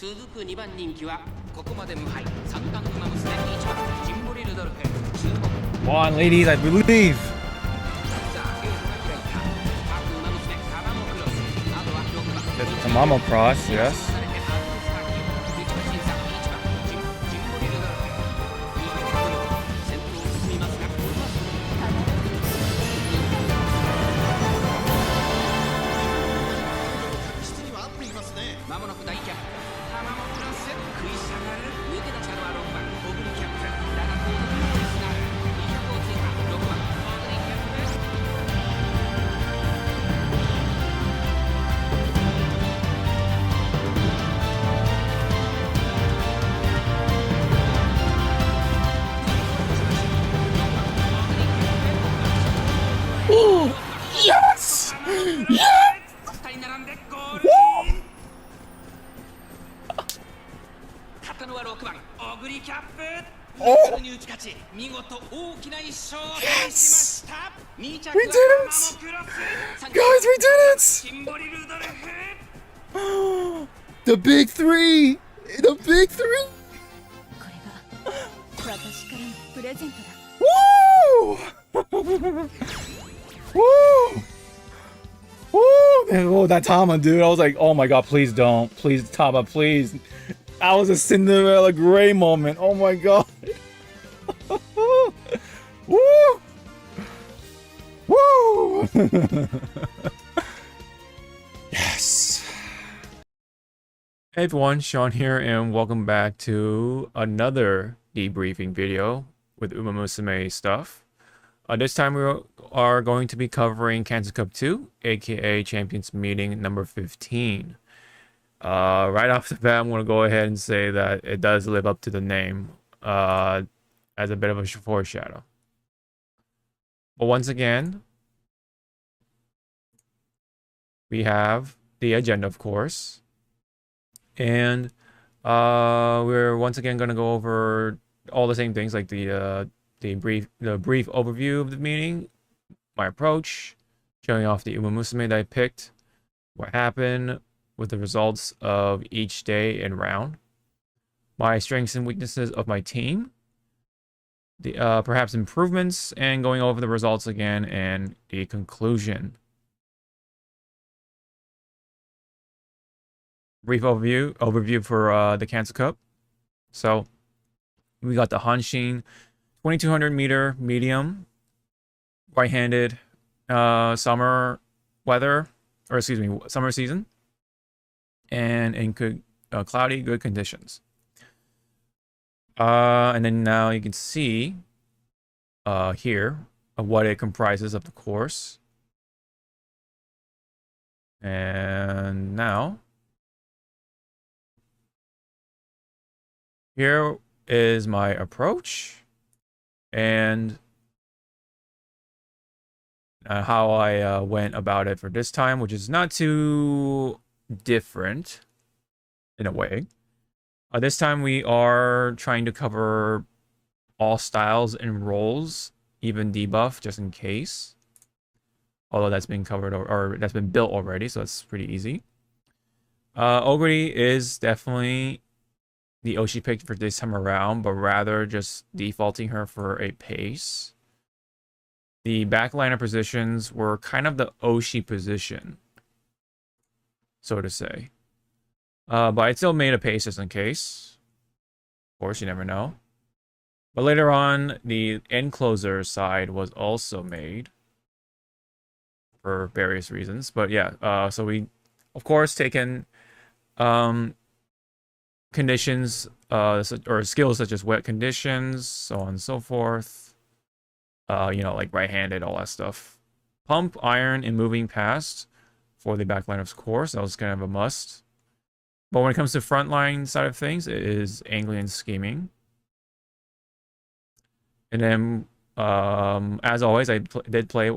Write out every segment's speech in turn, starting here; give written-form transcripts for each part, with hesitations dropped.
Come on, ladies, I believe. That's Tamura cross, yes. Yes! Yes! Oh! Yes! We did it! Guys, we did it! The big three! The big three! Woo! Woo! Woo! Oh, that Tama, dude. I was like, oh my god, please don't. Please, Tama, please. That was a Cinderella Grey moment. Oh my god. Woo! Woo! Yes. Hey everyone, Sean here, and welcome back to another debriefing video with Musume stuff. This time we are going to be covering Kansas Cup 2, aka Champions Meeting number 15. Right off the bat, I'm going to go ahead and say that it does live up to the name as a bit of a foreshadow. But once again, we have the agenda, of course. And we're once again going to go over all the same things, like the brief overview of the meeting, my approach, showing off the Musume that I picked, what happened with the results of each day and round, my strengths and weaknesses of my team, the perhaps improvements, and going over the results again and the conclusion. Brief overview for the Kansas Cup. So we got the Hanshin 2200 meter medium, right-handed, summer weather, or excuse me, summer season, and in good, cloudy, good conditions. And then now you can see here what it comprises of the course. And now here is my approach and how I went about it for this time, which is not too different in a way. This time we are trying to cover all styles and roles, even debuff, just in case. Although that's been covered or that's been built already, so it's pretty easy. Oguri is definitely the Oshi picked for this time around, but rather just defaulting her for a pace. The backliner positions were kind of the Oshi position, so to say. But I still made a pace just in case. Of course, you never know. But later on, the end closer side was also made for various reasons. But yeah, so we, of course, taken conditions or skills such as wet conditions, so on and so forth. You know, like right-handed, all that stuff. Pump, iron, and moving past for the backline, of course. That was kind of a must. But when it comes to frontline side of things, it is angling and scheming. And then, as always, I did play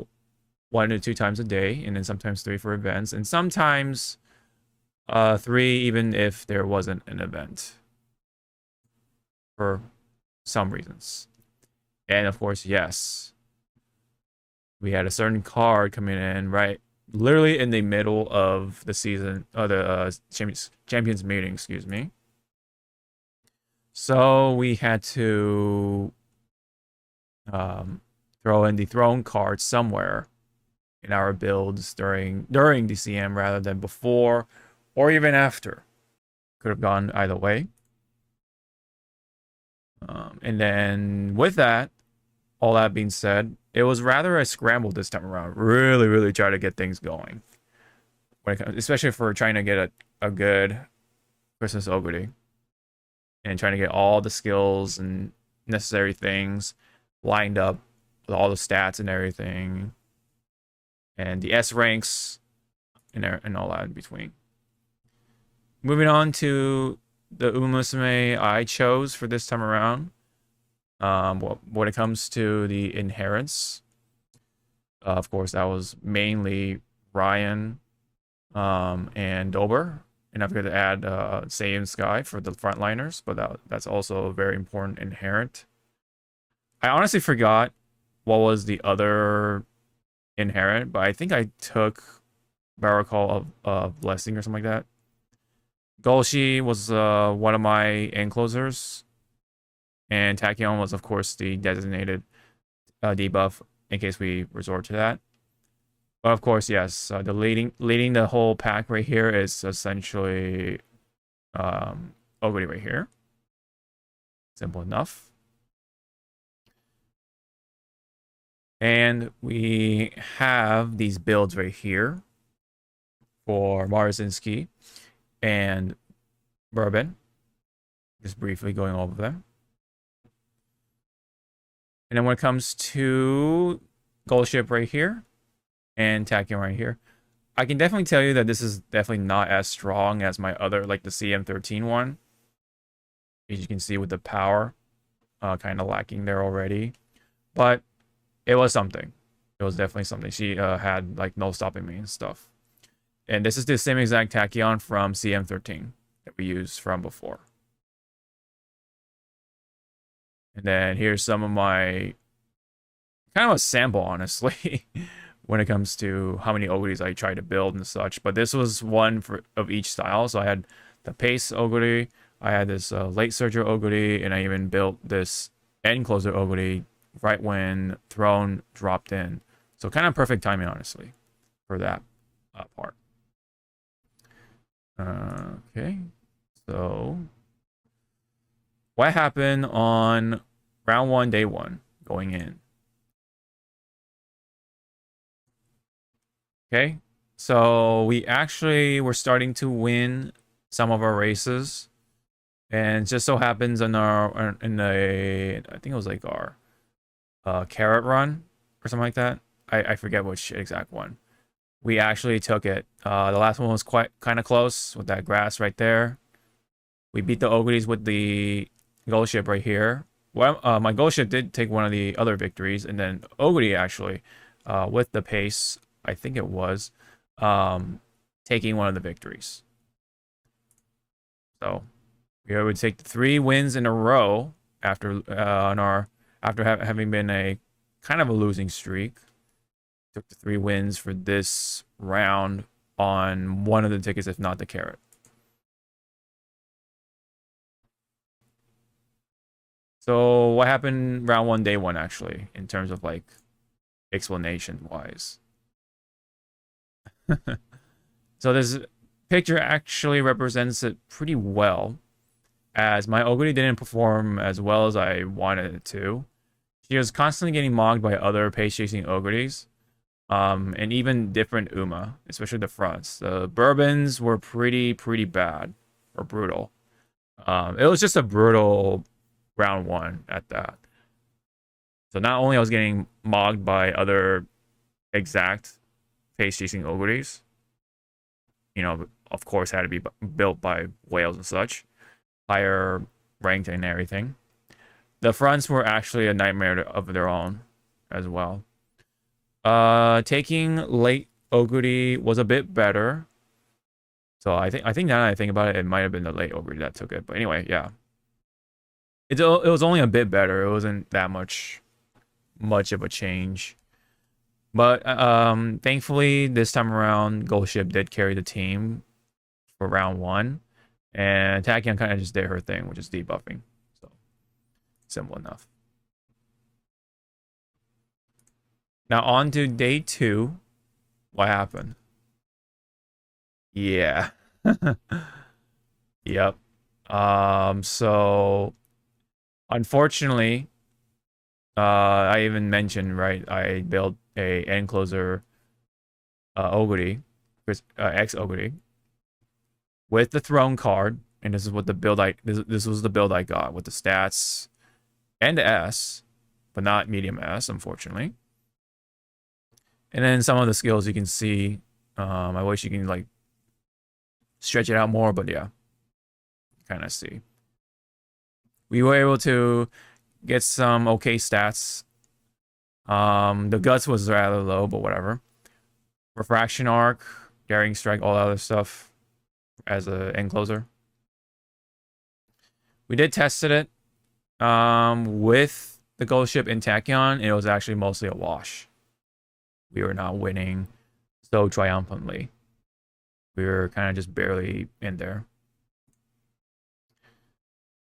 1 to 2 times a day, and then sometimes 3 for events, and sometimes 3 even if there wasn't an event for some reasons. And of course, yes, we had a certain card coming in right literally in the middle of the season, the champions meeting, excuse me. So we had to throw in the throne card somewhere in our builds during DCM rather than before or even after. Could have gone either way. And then with that, all that being said, it was rather a scramble this time around. Really, really try to get things going. Especially for trying to get a good Christmas Ogre. And trying to get all the skills and necessary things lined up with all the stats and everything. And the S ranks and all that in between. Moving on to the Musume I chose for this time around. When it comes to the inherents, of course, that was mainly Ryan and Dober. And I forgot to add Saiyan Sky for the frontliners, but that's also a very important inherent. I honestly forgot what was the other inherent, but I think I took Barrel Call of Blessing or something like that. Golshi was one of my enclosers, and Tachyon was, of course, the designated debuff in case we resort to that. But of course, yes, the leading the whole pack right here is essentially Ogre right here. Simple enough. And we have these builds right here for Marzinski and Bourbon. Just briefly going over them. And then when it comes to Gold Ship right here and Tachyon right here, I can definitely tell you that this is definitely not as strong as my other, like the CM13 one. As you can see with the power kind of lacking there already. But it was something. It was definitely something. She had like no stopping me and stuff. And this is the same exact Tachyon from CM13 that we used from before. And then here's some of my kind of a sample, honestly, when it comes to how many Ogres I tried to build and such. But this was one of each style. So I had the Pace Ogre, I had this Late Surger Ogre, and I even built this Encloser Ogre right when Throne dropped in. So kind of perfect timing, honestly, for that part. Okay, so what happened on round 1, day 1, going in? Okay, so we actually were starting to win some of our races, and just so happens in I think it was like our carrot run or something like that. I forget which exact one. We actually took it. The last one was kind of close with that grass right there. We beat the Ogres with the Gold Ship right here. Well, my Gold Ship did take one of the other victories, and then Ogre actually, with the pace, I think it was, taking one of the victories. So we would take the 3 wins in a row after having been a kind of a losing streak. Took the 3 wins for this round on one of the tickets, if not the carrot. So what happened round 1, day 1, actually, in terms of like explanation wise? So this picture actually represents it pretty well, as my Ogre didn't perform as well as I wanted it to. She was constantly getting mogged by other pace-chasing Ogres, and even different Uma, especially the fronts. The Bourbons were pretty bad, or brutal. It was just a brutal round 1 at that. So not only I was getting mogged by other exact pace-chasing Ogres, of course had to be built by whales and such, higher ranked and everything. The fronts were actually a nightmare of their own as well. Taking late Ogre was a bit better. So I think now that I think about it, it might have been the late Ogre that took it. But anyway, yeah. It was only a bit better. It wasn't that much of a change. But thankfully, this time around, Ghost Ship did carry the team for round one. And Tachyon kind of just did her thing, which is debuffing. So, simple enough. Now, on to day 2. What happened? Yeah. Yep. So, unfortunately, I even mentioned, right, I built a encloser Ogre, X Ogre, with the throne card, and this is what the build this was the build I got with the stats and the S, but not medium S, unfortunately. And then some of the skills you can see. I wish you can like stretch it out more, but yeah, kind of see. We were able to get some okay stats. The guts was rather low, but whatever. Refraction arc, daring strike, all that other stuff as a encloser. We did tested it with the Ghost Ship in Tachyon. It was actually mostly a wash. We were not winning so triumphantly. We were kind of just barely in there.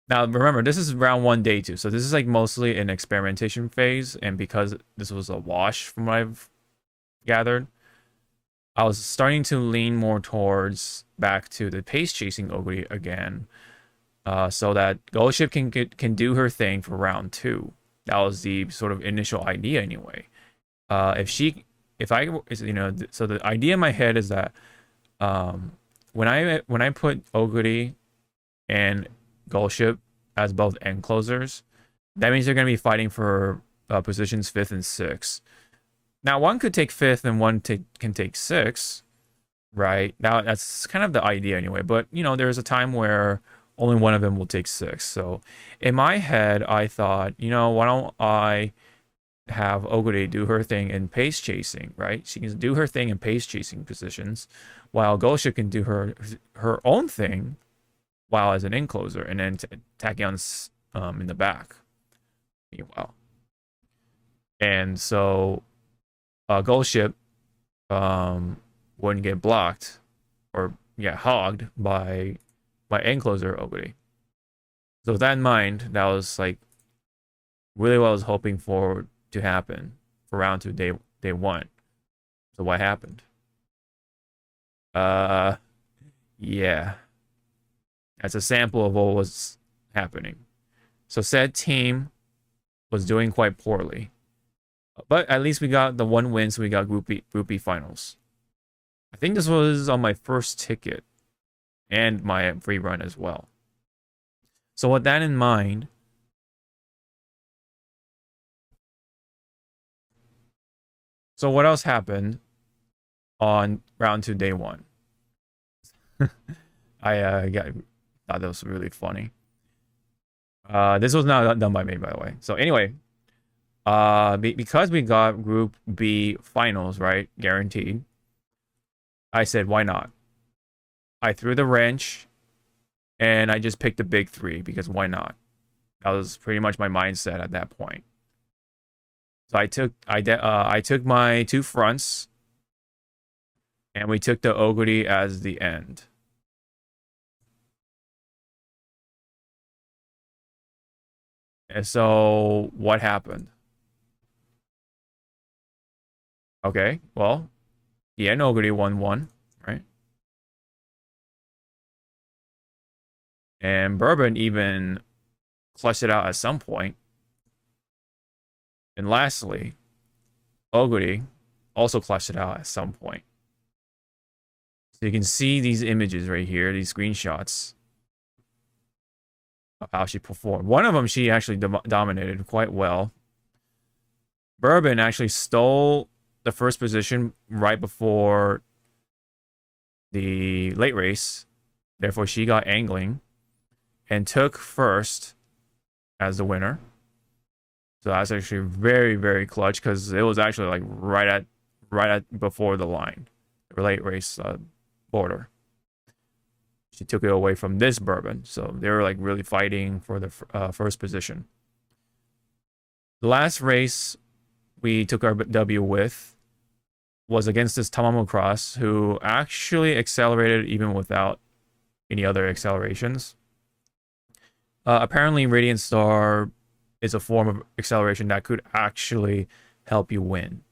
Now, remember, this is round 1, day 2. So this is like mostly an experimentation phase. And because this was a wash from what I've gathered, I was starting to lean more towards back to the pace chasing Ogre again. So that Ghost Ship can do her thing for round 2. That was the sort of initial idea anyway. If I, you know, so the idea in my head is that when I put Ogre and Ghost Ship as both enclosers, that means they're going to be fighting for positions 5th and 6th. Now, one could take 5th and one can take 6th, right? Now, that's kind of the idea anyway. But, you know, there's a time where only one of them will take 6th. So in my head, I thought, you know, why don't I have Ogre do her thing in pace chasing, right? She can do her thing in pace chasing positions, while Ghost Ship can do her own thing while as an encloser, and then Tachyon's in the back. Meanwhile, and so Ghost Ship wouldn't get blocked or hogged by encloser Ogre. So with that in mind, that was like really what I was hoping for to happen for round 2, day 1. So what happened? Yeah. That's a sample of what was happening. So said team was doing quite poorly. But at least we got the 1 win, so we got Group B finals. I think this was on my first ticket and my free run as well. So with that in mind, so what else happened on round 2, day 1? I thought that was really funny. This was not done by me, by the way. So anyway, because we got Group B finals, right, guaranteed, I said, why not? I threw the wrench, and I just picked the big 3 because why not? That was pretty much my mindset at that point. So I took my 2 fronts, and we took the Ogre as the end. And so what happened? Okay, well, yeah, Ogre won 1, right? And Bourbon even clutched it out at some point. And lastly, Ogre also clutched it out at some point. So you can see these images right here, these screenshots of how she performed. One of them, she actually dominated quite well. Bourbon actually stole the first position right before the late race. Therefore, she got angling and took first as the winner. So that's actually very, very clutch because it was actually like right at before the line, the late race border. She took it away from this Bourbon, so they were like really fighting for the first position. The last race we took our W with was against this Tamamo Cross, who actually accelerated even without any other accelerations. Apparently, Radiant Star is a form of acceleration that could actually help you win.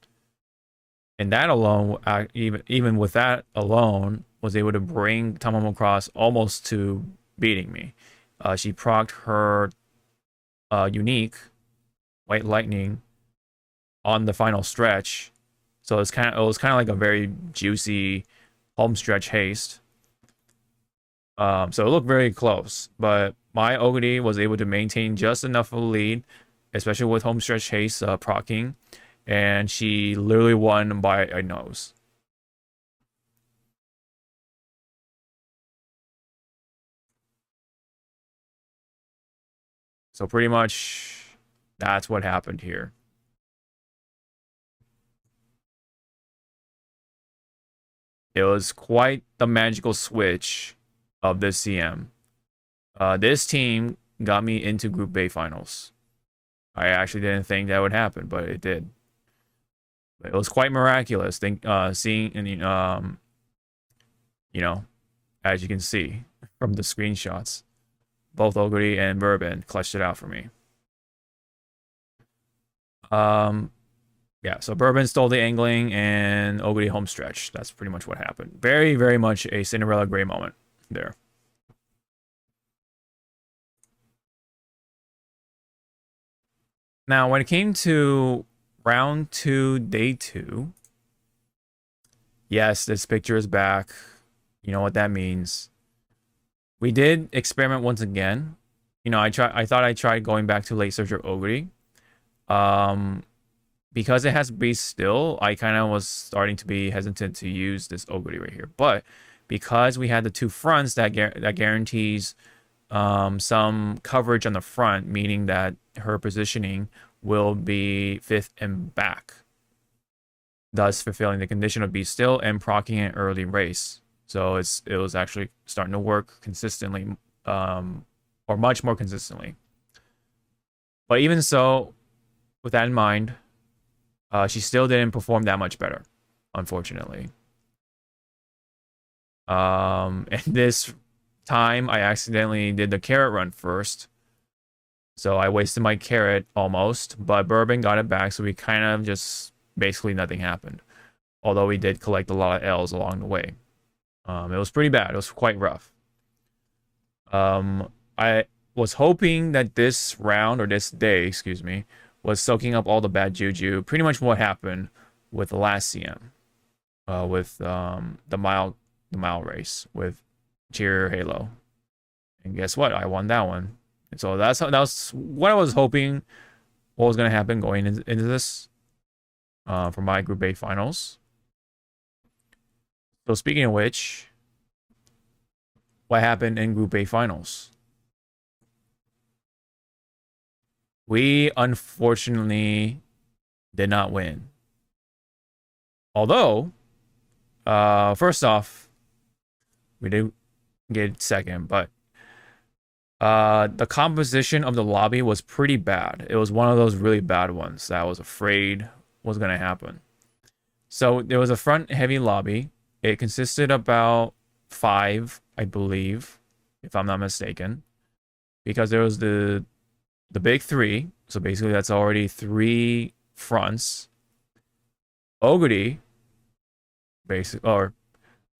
And that alone, even with that alone, was able to bring Tamamo Cross almost to beating me. She procced her unique White Lightning on the final stretch, so it was kind of like a very juicy home stretch haste. So it looked very close, but my Ogre was able to maintain just enough of a lead, especially with home stretch haste proccing, and she literally won by a nose. So pretty much that's what happened here. It was quite the magical switch of this CM. This team got me into Group A finals. I actually didn't think that would happen, but it did. It was quite miraculous. Seeing and you know, as you can see from the screenshots, both Ogre and Bourbon clutched it out for me. Yeah, so Bourbon stole the angling and Ogre home stretch. That's pretty much what happened. Very, very much a Cinderella Grey moment there. Now, when it came to round 2, day 2, yes, this picture is back. You know what that means. We did experiment once again. You know, I thought I tried going back to Late Surger Ogre. Because it has Beast still, I kind of was starting to be hesitant to use this Ogre right here. But because we had the two fronts, that guarantees some coverage on the front, meaning that her positioning will be 5th and back, thus fulfilling the condition of Beast still and proccing an early race. So it was actually starting to work consistently, or much more consistently. But even so, with that in mind, she still didn't perform that much better, unfortunately. And this time, I accidentally did the carrot run first. So I wasted my carrot almost, but Bourbon got it back, so we kind of just basically nothing happened. Although we did collect a lot of L's along the way. It was pretty bad. It was quite rough. I was hoping that this round, or this day, excuse me, was soaking up all the bad juju. Pretty much what happened with the last CM, with the mile race with Cheer Halo. And guess what? I won that one. And so that was what I was hoping. What was going to happen going into this for my Group A finals. So speaking of which, what happened in Group A finals? We unfortunately did not win. Although, first off, we did get second, but the composition of the lobby was pretty bad. It was one of those really bad ones that I was afraid was going to happen. So there was a front heavy lobby. It consisted about 5, I believe, if I'm not mistaken, because there was the big 3. So basically that's already 3 fronts. Ogre, or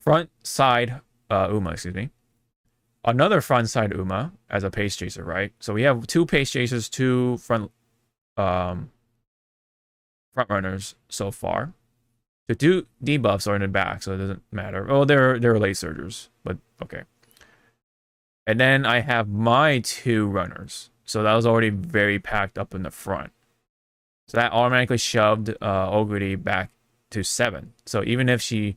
front side Uma, excuse me. Another front side Uma as a pace chaser, right? So we have 2 pace chasers, 2 front runners so far. The 2 debuffs are in the back, so it doesn't matter. Oh, they're late surgers, but okay. And then I have my 2 runners. So that was already very packed up in the front. So that automatically shoved Ogre back to 7. So even if she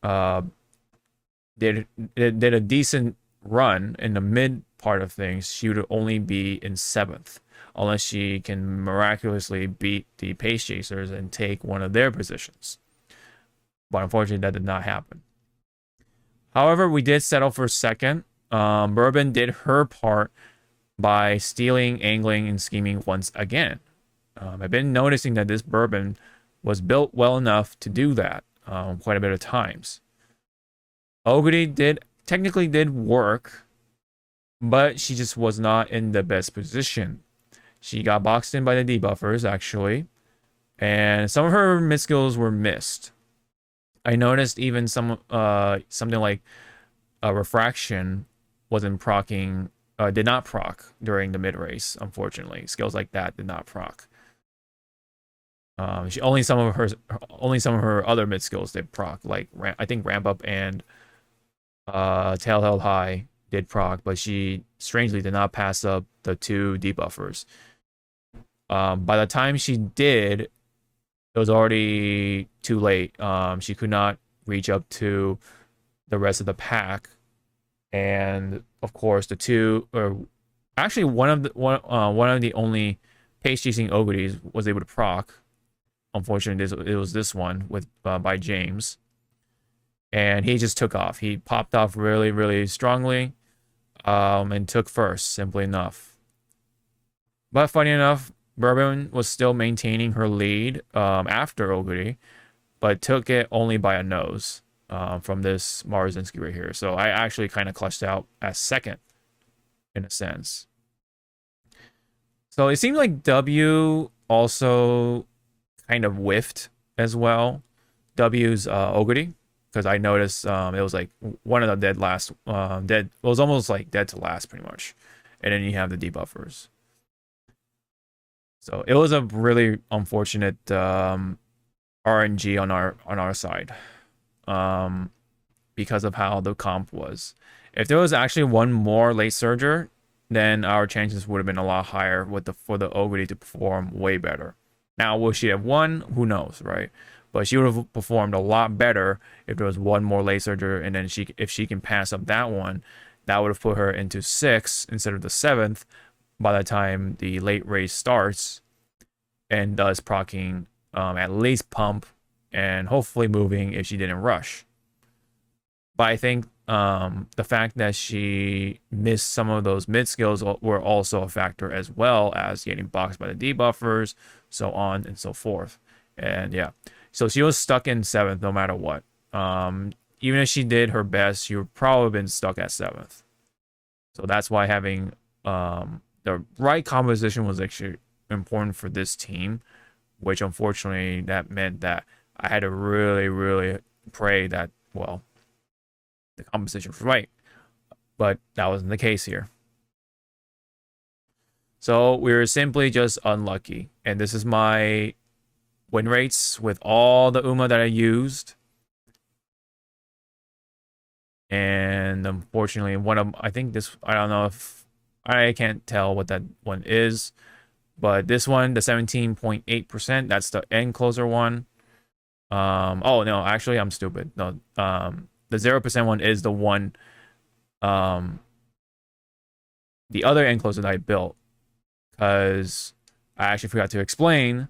did a decent run in the mid part of things, she would only be in 7th. Unless she can miraculously beat the pace chasers and take one of their positions. But unfortunately, that did not happen. However, we did settle for 2nd. Bourbon did her part by stealing, angling, and scheming once again. I've been noticing that this Bourbon was built well enough to do that quite a bit of times. Oguri technically did work, but she just was not in the best position. She got boxed in by the debuffers, actually, and some of her mid skills were missed. I noticed even something like refraction wasn't procking, did not proc during the mid race. Unfortunately, skills like that did not proc. She only some of her other mid skills did proc, like I think ramp up and tail held high did proc, but she strangely did not pass up the 2 debuffers. By the time she did, it was already too late. She could not reach up to the rest of the pack, and of course the two, or actually one of the only pace chasing Ogres was able to proc. Unfortunately, it was this one with by James, and he just took off. He popped off really, really strongly, and took first, simply enough. But funny enough, Bourbon was still maintaining her lead after Oguri, but took it only by a nose from this Marzinski right here. So I actually kind of clutched out as second, in a sense. So it seemed like W also kind of whiffed as well. W's Oguri, because I noticed it was like one of the dead last, dead. It was almost like dead to last, pretty much. And then you have the debuffers. So it was a really unfortunate RNG on our side, because of how the comp was. If there was actually one more late surger, then our chances would have been a lot higher for the Ogre to perform way better. Now, will she have won? Who knows, right? But she would have performed a lot better if there was one more late surger, and then if she can pass up that one, that would have put her into 6th instead of the 7th by the time the late race starts, and thus procking at least pump and hopefully moving if she didn't rush. But I think the fact that she missed some of those mid skills were also a factor, as well as getting boxed by the debuffers, so on and so forth. And yeah, so she was stuck in 7th no matter what. Even if she did her best, she would probably have been stuck at 7th. So that's why having the right composition was actually important for this team, which unfortunately that meant that I had to really, really pray that, well, the composition was right. But that wasn't the case here. So we were simply just unlucky. And this is my win rates with all the UMA that I used. And unfortunately, I think this, I don't know if, I can't tell what that one is. But this one, the 17.8%, that's the end closer one. Oh no, actually I'm stupid. No, the 0% one is the one, the other end closer that I built, because I actually forgot to explain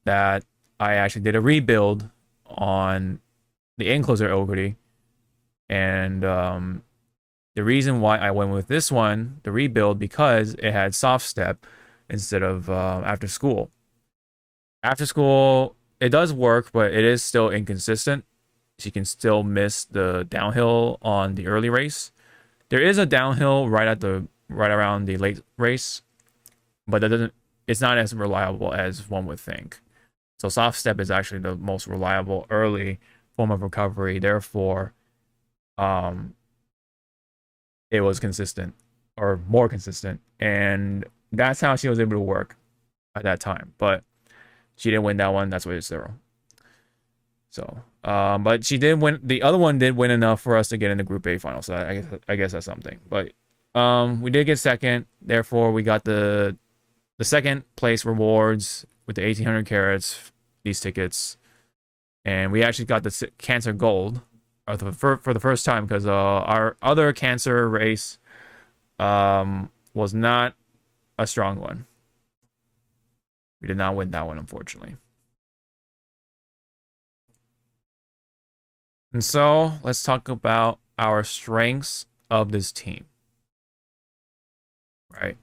that I actually did a rebuild on the end closer Ogre, and the reason why I went with this one, the rebuild, because it had soft step instead of after school. After school, it does work, but it is still inconsistent. She can still miss the downhill on the early race. There is a downhill right around the late race, but it's not as reliable as one would think. So soft step is actually the most reliable early form of recovery. Therefore, it was consistent, or more consistent, and that's how she was able to work at that time. But she didn't win that one. That's why it's 0. So, but she did win. The other one did win enough for us to get in the Group A final. So I guess that's something. But we did get second. Therefore, we got the second place rewards with the 1,800 carats, these tickets, and we actually got the Cancer Gold for the first time, because our other Cancer race was not a strong one. We did not win that one, unfortunately. And so let's talk about our strengths of this team. Right.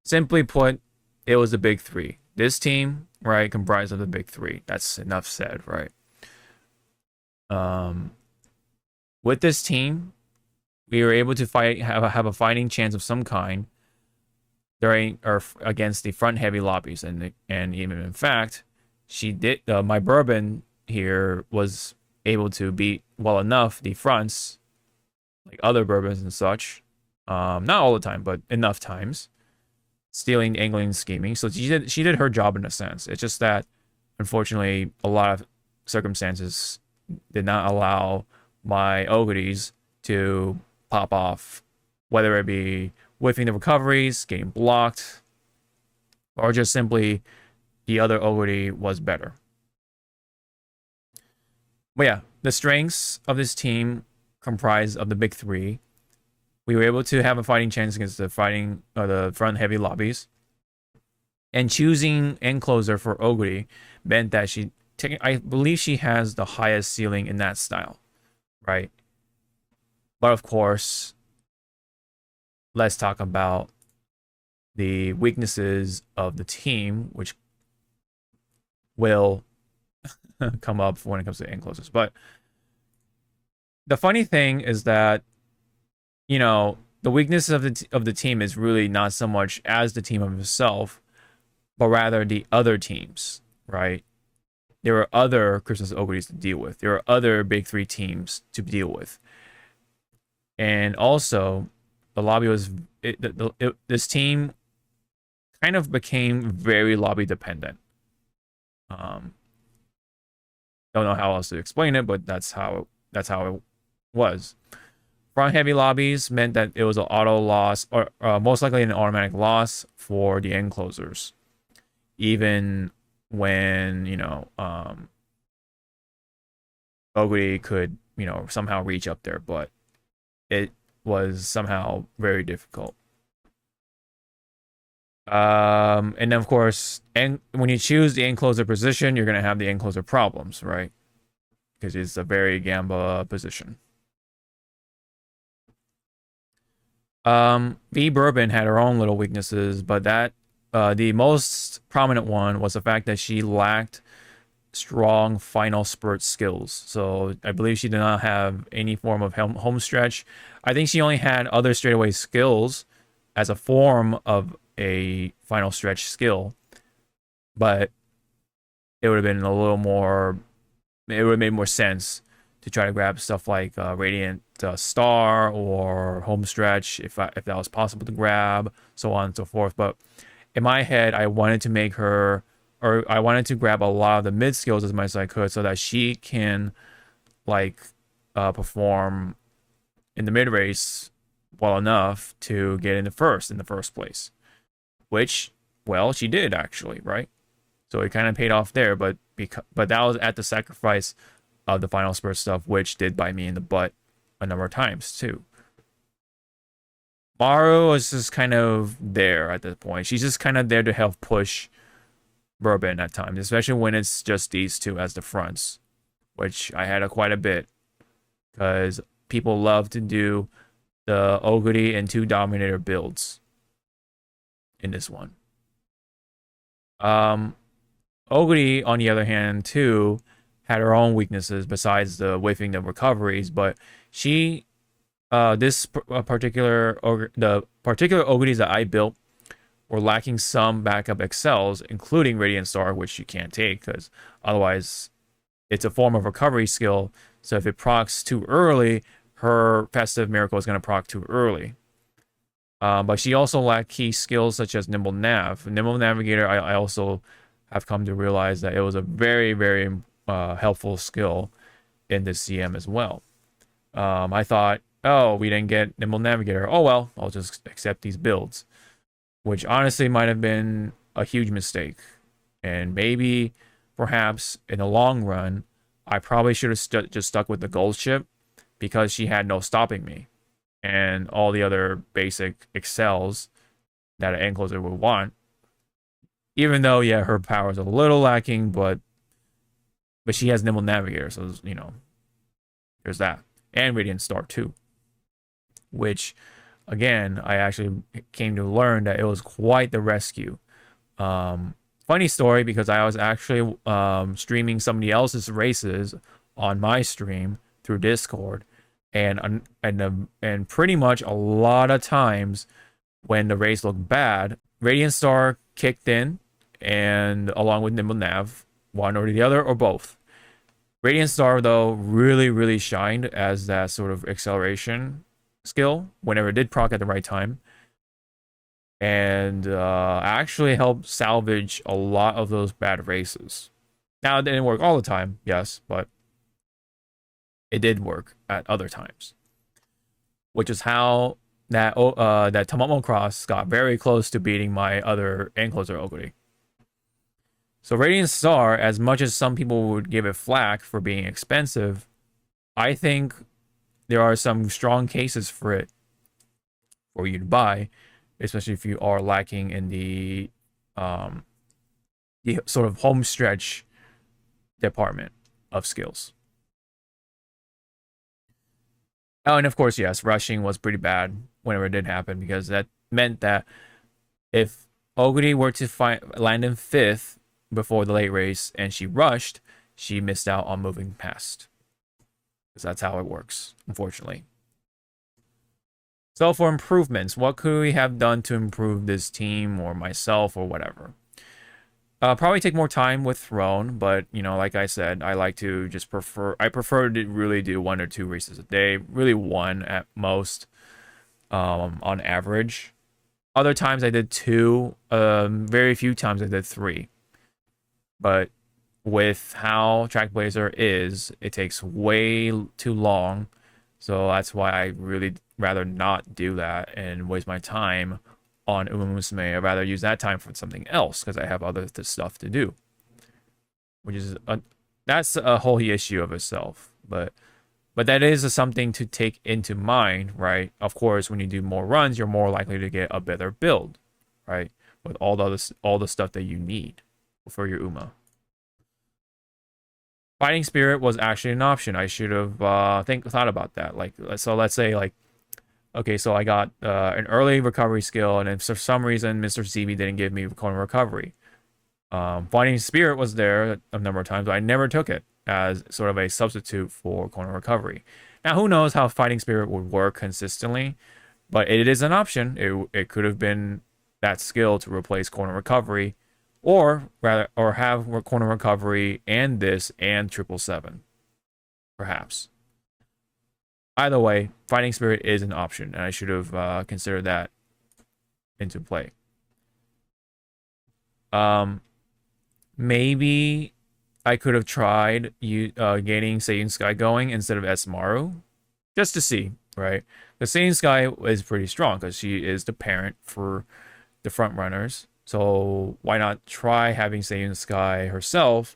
Simply put, it was the big 3. this team, right, comprised of the big three. That's enough said, right? Um, with this team, we were able to have a fighting chance of some kind during or against the front heavy lobbies, and even in fact, she did. My bourbon here was able to beat well enough the fronts, like other bourbons and such. Not all the time, but enough times. Stealing, angling, scheming. So she did her job in a sense. It's just that unfortunately a lot of circumstances did not allow my Ogres to pop off, whether it be whiffing the recoveries, getting blocked, or just simply the other Ogre was better. But yeah, the strengths of this team comprise of the big three. We were able to have a fighting chance against the front heavy lobbies. And choosing encloser for Ogre meant that I believe she has the highest ceiling in that style, right? But of course, let's talk about the weaknesses of the team, which will come up when it comes to enclosers. But the funny thing is that, the weakness of the team is really not so much as the team of itself, but rather the other teams, right? There are other Christmas Ogres to deal with. There are other big three teams to deal with. And also, the lobby this team kind of became very lobby dependent. Don't know how else to explain it, but that's how it was. Front heavy lobbies meant that it was an auto loss, or most likely an automatic loss for the enclosers, even when Ogre could somehow reach up there, but it was somehow very difficult. And then of course, and when you choose the encloser position, you're gonna have the encloser problems, right? Because it's a very gamba position. V Bourbon had her own little weaknesses, but that the most prominent one was the fact that she lacked strong final spurt skills. So I believe she did not have any form of home stretch. I think she only had other straightaway skills as a form of a final stretch skill, but it would have been a little more. It would have made more sense to try to grab stuff like Radiant Star or Home Stretch if that was possible to grab, so on and so forth. But in my head, I wanted to make her, or I wanted to grab a lot of the mid skills as much as I could so that she can perform in the mid race well enough to get in the first place, which, well, she did actually, right? So it kind of paid off there, but that was at the sacrifice of the final spurt stuff, which did bite me in the butt a number of times too. Maru was just kind of there at this point. She's just kind of there to help push Bourbon at times, especially when it's just these two as the fronts, which I had quite a bit because people love to do the Ogre and 2 Dominator builds in this one. Ogre, on the other hand, too, had her own weaknesses besides the whiffing the recoveries, but she, the particular Ogres that I built were lacking some backup excels, including Radiant Star, which you can't take because otherwise it's a form of recovery skill. So if it procs too early, her Festive Miracle is going to proc too early. But she also lacked key skills such as Nimble Nav. Nimble Navigator, I also have come to realize that it was a very, very helpful skill in this CM as well. I thought, oh, we didn't get Nimble Navigator. Oh, well, I'll just accept these builds, which honestly might have been a huge mistake. And maybe, perhaps, in the long run, I probably should have just stuck with the gold ship because she had no stopping me. And all the other basic excels that an encloser would want. Even though, yeah, her power is a little lacking, but she has Nimble Navigator, so, there's that. And Radiant Star, too. Which, again, I actually came to learn that it was quite the rescue. Final funny story because I was actually streaming somebody else's races on my stream through Discord, and pretty much a lot of times when the race looked bad, Radiant Star kicked in, and along with Nimble Nav, one or the other or both. Radiant Star though really shined as that sort of acceleration skill whenever it did proc at the right time, and actually helped salvage a lot of those bad races. Now it didn't work all the time, yes, but it did work at other times, which is how that Tamamo Cross got very close to beating my other Encloser Ogre. So Radiant Star, as much as some people would give it flack for being expensive, I think there are some strong cases for it for you to buy, especially if you are lacking in the sort of home stretch department of skills. Oh, and of course, yes, rushing was pretty bad whenever it did happen, because that meant that if Ogre were to land in 5th before the late race and she rushed, she missed out on moving past. Because that's how it works, unfortunately. So for improvements, what could we have done to improve this team or myself or whatever? Probably take more time with Throne, but you know, like I said, I like to just I prefer to really do 1 or 2 races a day, really 1 at most, on average. Other times I did 2, very few times I did 3. But with how Trackblazer is, it takes way too long, so that's why I really rather not do that and waste my time on Musume. I'd rather use that time for something else because I have other stuff to do, which is that's a whole issue of itself. But that is something to take into mind, right? Of course, when you do more runs, you're more likely to get a better build, right? With all the stuff that you need for your Uma. Fighting Spirit was actually an option. I should have thought about that. Like, so let's say like, okay, so I got an early recovery skill, and if for some reason Mr. CB didn't give me corner recovery, Fighting Spirit was there a number of times, but I never took it as sort of a substitute for corner recovery. Now, who knows how Fighting Spirit would work consistently, but it is an option. It could have been that skill to replace corner recovery, or have corner recovery and this and 777, perhaps. Either way, Fighting Spirit is an option, and I should have considered that into play. Maybe I could have tried gaining Seiun Sky going instead of Esmaru, just to see, right? The Seiun Sky is pretty strong because she is the parent for the front runners. So why not try having Seiun Sky herself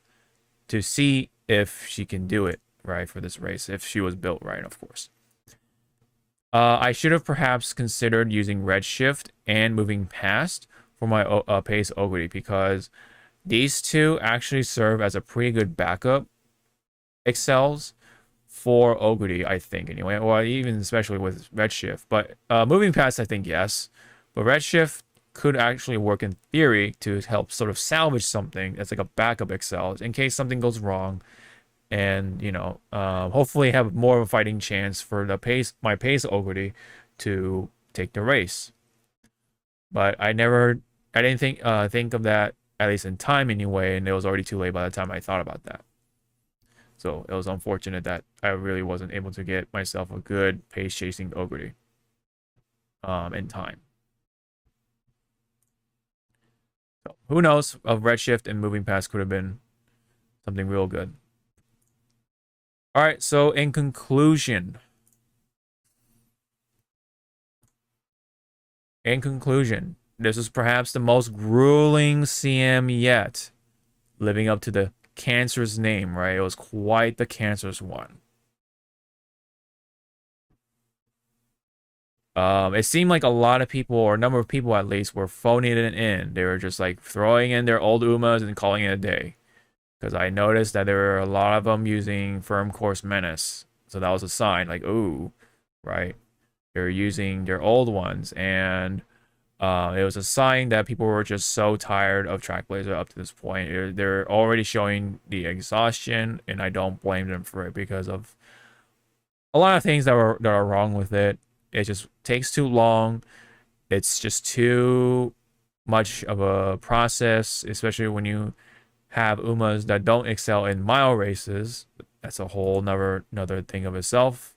to see if she can do it, right, for this race, if she was built right, of course. I should have perhaps considered using Redshift and moving past for my pace Ogre, because these two actually serve as a pretty good backup excels for Ogre, I think, anyway, or even especially with Redshift. But moving past, I think, yes. But Redshift could actually work in theory to help sort of salvage something that's like a backup excel in case something goes wrong, and you know, hopefully have more of a fighting chance for my pace Ogre to take the race. But I didn't think of that, at least in time anyway, and it was already too late by the time I thought about that. So it was unfortunate that I really wasn't able to get myself a good pace chasing Ogre in time. So who knows? Of Redshift and moving past could have been something real good. All right, so in conclusion, this is perhaps the most grueling CM yet, living up to the cancerous name, right? It was quite the cancerous one. It seemed like a lot of people, or a number of people at least, were phoning it in. They were just like throwing in their old Umas and calling it a day. Because I noticed that there were a lot of them using Firm Course Menace. So that was a sign, like, ooh, right? They're using their old ones. And It was a sign that people were just so tired of Trackblazer up to this point. They're already showing the exhaustion, and I don't blame them for it because of a lot of things that are wrong with it. It just takes too long. It's just too much of a process, especially when you have Umas that don't excel in mile races. That's a whole another thing of itself.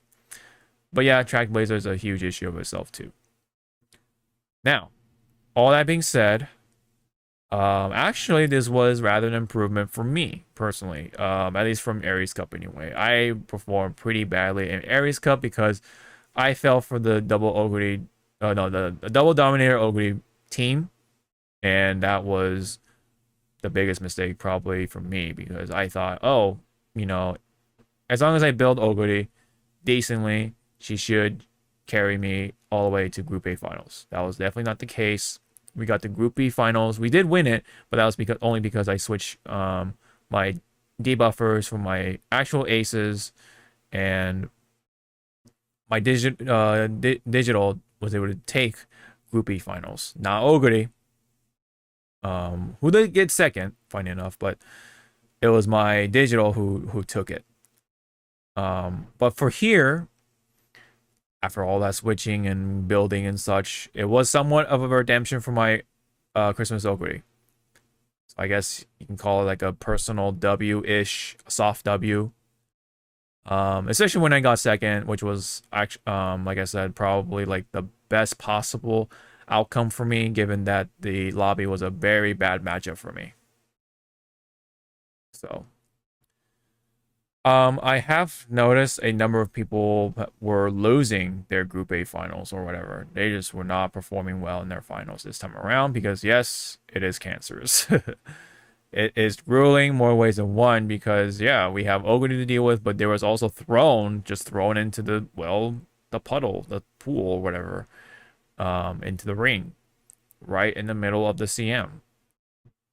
But yeah, Trackblazer is a huge issue of itself too. Now, all that being said, actually, this was rather an improvement for me personally, at least from Aries Cup anyway. I performed pretty badly in Aries Cup because I fell for the double Ogre, no, the double Dominator Ogre team, and that was the biggest mistake probably for me because I thought, oh, you know, as long as I build Ogre decently, she should carry me all the way to Group A finals. That was definitely not the case. We got the Group B finals. We did win it, but that was only because I switched my debuffers from my actual aces, and my digital was able to take Group B finals. Not Ogre, who did get second, funny enough, but it was my digital who took it. But for here, after all that switching and building and such, it was somewhat of a redemption for my Christmas Ogre. So I guess you can call it like a personal W-ish, soft W. Especially when I got second, which was actually, like I said, probably like the best possible outcome for me, given that the lobby was a very bad matchup for me. So, I have noticed a number of people were losing their Group A finals or whatever. They just were not performing well in their finals this time around because, yes, it is cancerous. It is ruling more ways than one because, yeah, we have Ogre to deal with, but there was also just thrown into the, well, the puddle, the pool or whatever, into the ring, right in the middle of the CM.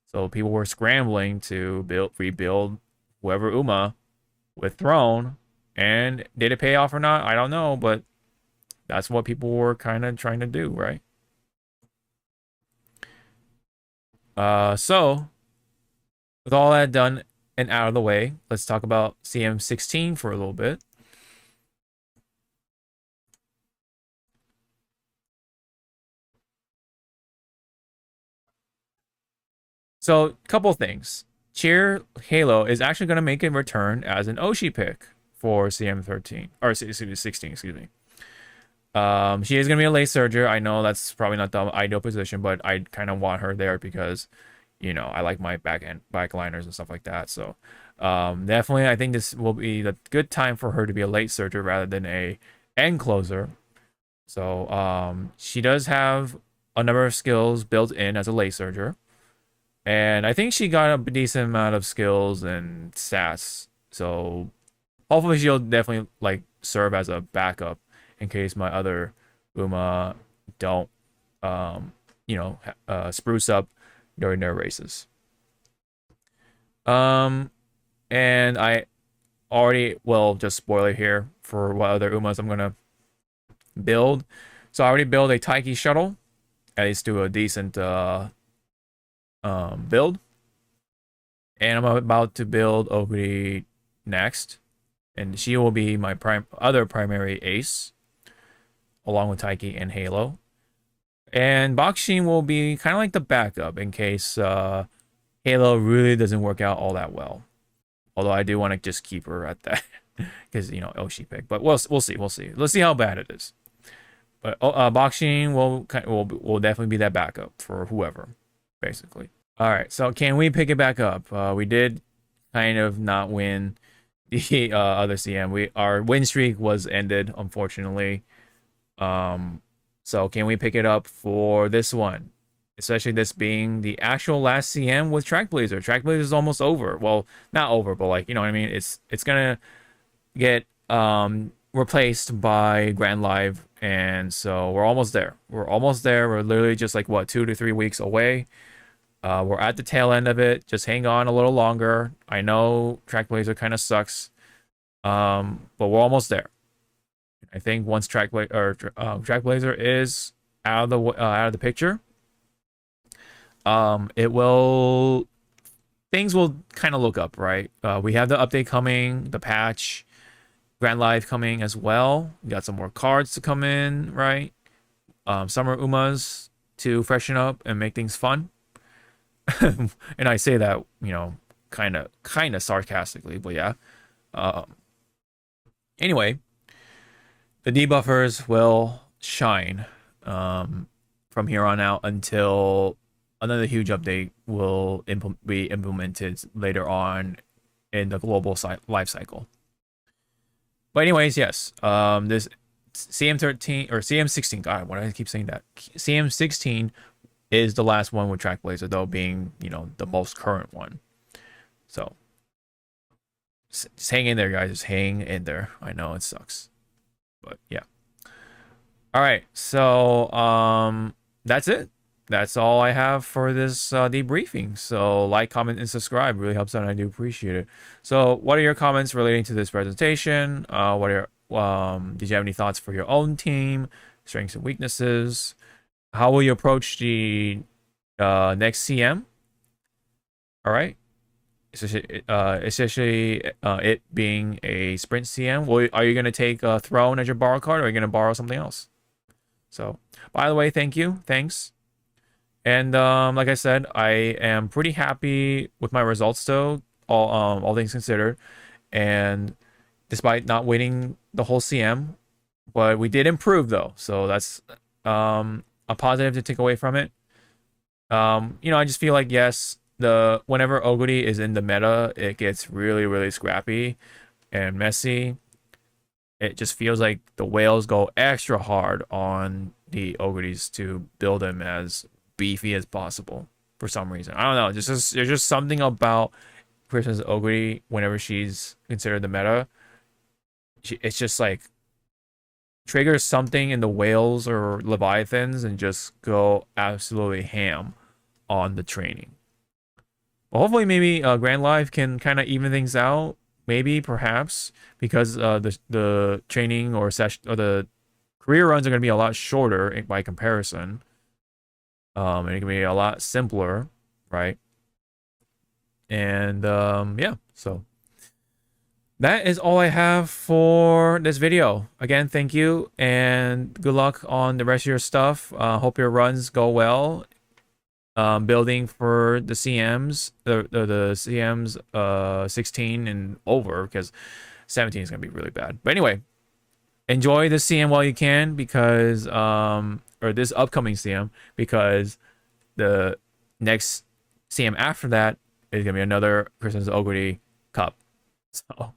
So people were scrambling to rebuild whoever Uma with Throne, and did it pay off or not? I don't know, but that's what people were kind of trying to do, right? So with all that done and out of the way, let's talk about CM16 for a little bit. So, couple things. Cheer Halo is actually going to make a return as an Oshi pick for CM13 or 16, excuse me. She is going to be a late surger. I know that's probably not the ideal position, but I kind of want her there because, you know, I like my backliners and stuff like that. So, definitely, I think this will be the good time for her to be a late surger rather than a end closer. So, she does have a number of skills built in as a late surger. And I think she got a decent amount of skills and stats. So hopefully she'll definitely like serve as a backup in case my other Uma don't spruce up during their races. Um and I already, well, just spoiler here for what other Umas I'm gonna build. So I already built a Taiki shuttle, at least do a decent build. And I'm about to build Ogre next. And she will be my other primary ace, along with Taiki and Halo. And Bakshin will be kind of like the backup in case Halo really doesn't work out all that well. Although I do want to just keep her at that because, you know, Oshi pick. But we'll see. Let's see how bad it is. But Bakshin will definitely be that backup for whoever, basically. All right, so can we pick it back up? We did kind of not win the other CM. Our win streak was ended, unfortunately. So can we pick it up for this one? Especially this being the actual last CM with Trackblazer. Trackblazer is almost over. Well, not over, but like, you know what I mean? It's gonna get replaced by Grand Live, and so we're almost there. We're literally just like what, 2 to 3 weeks away. We're at the tail end of it. Just hang on a little longer. I know Trackblazer kind of sucks, but we're almost there. I think once Trackblazer is out of the picture, it will things will kind of look up, right? We have the update coming, the patch, Grand Live coming as well. We got some more cards to come in, right? Summer Umas to freshen up and make things fun. And I say that, kind of sarcastically, but yeah. Anyway, the debuffers will shine from here on out until another huge update will be implemented later on in the global life cycle. But anyways, yes, this CM13 or CM16, God, why do I keep saying that? CM16 is the last one with Trackblazer, though, being, the most current one. So just hang in there, guys. Just hang in there. I know it sucks, but yeah. All right, so that's it. That's all I have for this debriefing. So like, comment, and subscribe really helps out, and I do appreciate it. So what are your comments relating to this presentation? What are did you have any thoughts for your own team, strengths and weaknesses? How will you approach the next CM? All right, especially it being a sprint CM. Are you going to take a Throne as your borrow card, or are you going to borrow something else? So, by the way, thanks. And like I said, I am pretty happy with my results, though, all things considered. And despite not winning the whole CM, but we did improve, though. So that's a positive to take away from it. I just feel like, yes, whenever Oguri is in the meta, it gets really, really scrappy and messy. It just feels like the whales go extra hard on the Oguris to build them as beefy as possible for some reason. I don't know. There's just something about Princess Oguri whenever she's considered the meta. It's just like triggers something in the whales or leviathans and just go absolutely ham on the training. Well, hopefully, maybe Grand Life can kind of even things out. Maybe, perhaps, because the training or session or the career runs are going to be a lot shorter by comparison. And it can be a lot simpler, right? And yeah, so that is all I have for this video. Again, thank you and good luck on the rest of your stuff. Hope your runs go well. Building for the CMs, the CMs 16 and over, because 17 is gonna be really bad. But anyway, enjoy the CM while you can, because or this upcoming CM, because the next CM after that is gonna be another Christmas Oguri Cup. So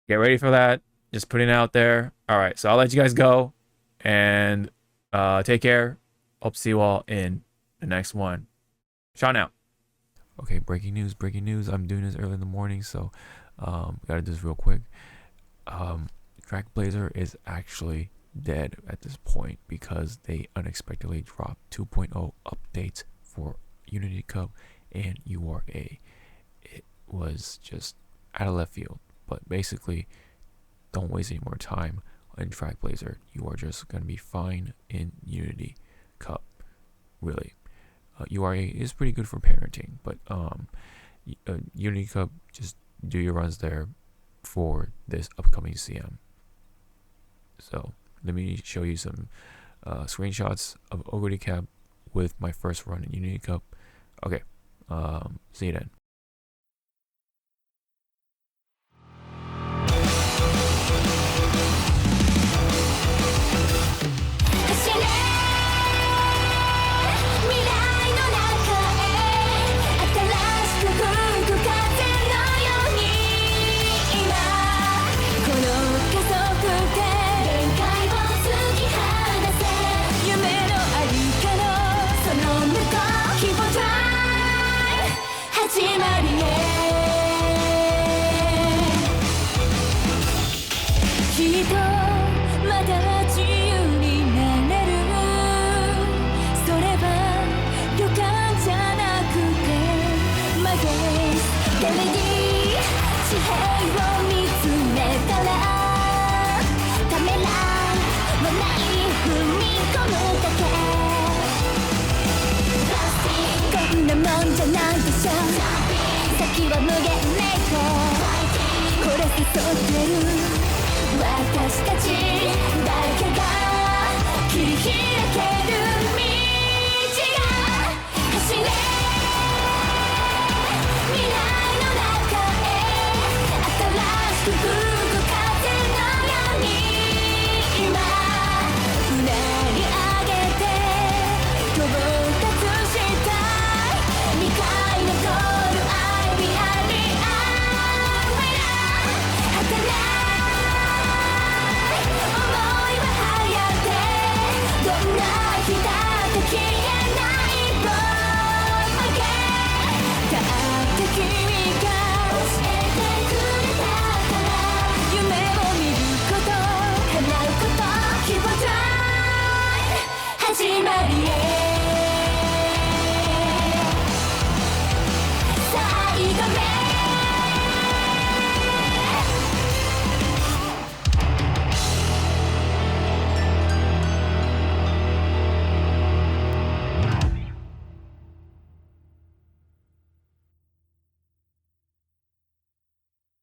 get ready for that. Just putting it out there. All right, so I'll let you guys go and take care. Hope to see you all in the next one. Sean out. Okay, breaking news. I'm doing this early in the morning, so gotta do this real quick. Trackblazer is actually dead at this point because they unexpectedly dropped 2.0 updates for Unity Cup and URA. It was just out of left field, but basically, don't waste any more time in Trackblazer. You are just gonna be fine in Unity Cup, really. URA is pretty good for parenting, but Unity Cup, just do your runs there for this upcoming CM. So let me show you some screenshots of Oguri Cap with my first run in Unity Cup. Okay, see you then. Keep on trying. 先は無限レイトこれ誘ってる私たちだけが切り開ける道が走れ未来の中へ新しく吹く風のように今うなり上げて飛ぼう